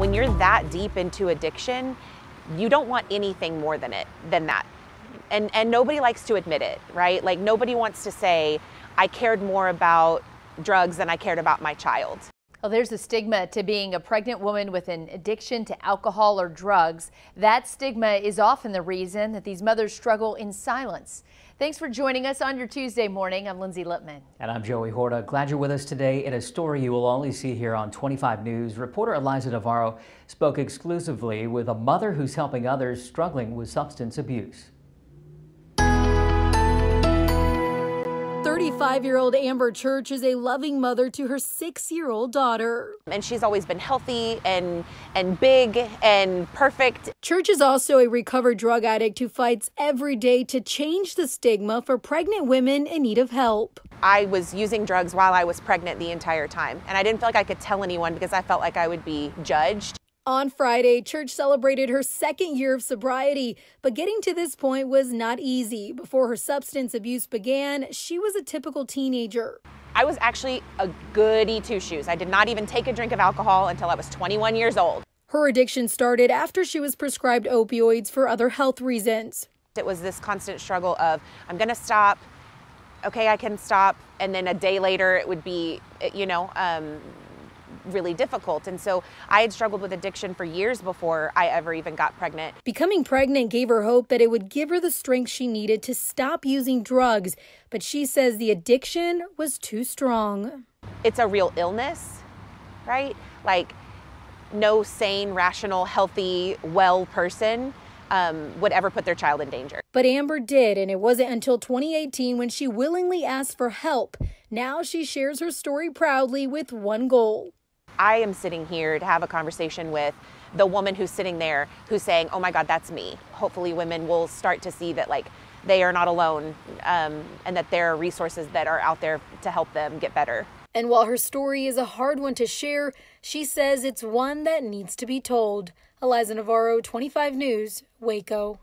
When you're that deep into addiction, you don't want anything more than that. And nobody likes to admit it, right? Like nobody wants to say, I cared more about drugs than I cared about my child. Well, there's a stigma to being a pregnant woman with an addiction to alcohol or drugs. That stigma is often the reason that these mothers struggle in silence. Thanks for joining us on your Tuesday morning. I'm Lindsay Lipman. And I'm Joey Horta. Glad you're with us today in a story you will only see here on 25 News. Reporter Eliza Navarro spoke exclusively with a mother who's helping others struggling with substance abuse. 35-year-old Amber Church is a loving mother to her 6-year-old daughter. And she's always been healthy and big and perfect. Church is also a recovered drug addict who fights every day to change the stigma for pregnant women in need of help. I was using drugs while I was pregnant the entire time, and I didn't feel like I could tell anyone because I felt like I would be judged. On Friday, Church celebrated her 2nd year of sobriety, but getting to this point was not easy. Before her substance abuse began, she was a typical teenager. I was actually a goody two-shoes. I did not even take a drink of alcohol until I was 21 years old. Her addiction started after she was prescribed opioids for other health reasons. It was this constant struggle of, I'm going to stop, okay, I can stop, and then a day later it would be, really difficult. And so I had struggled with addiction for years before I ever even got pregnant. Becoming pregnant gave her hope that it would give her the strength she needed to stop using drugs, but she says the addiction was too strong. It's a real illness, right? Like no sane, rational, healthy, well person would ever put their child in danger. But Amber did, and it wasn't until 2018 when she willingly asked for help. Now she shares her story proudly with one goal. I am sitting here to have a conversation with the woman who's sitting there who's saying, oh my God, that's me. Hopefully women will start to see that they are not alone and that there are resources that are out there to help them get better. And while her story is a hard one to share, she says it's one that needs to be told. Eliza Navarro, 25 News, Waco.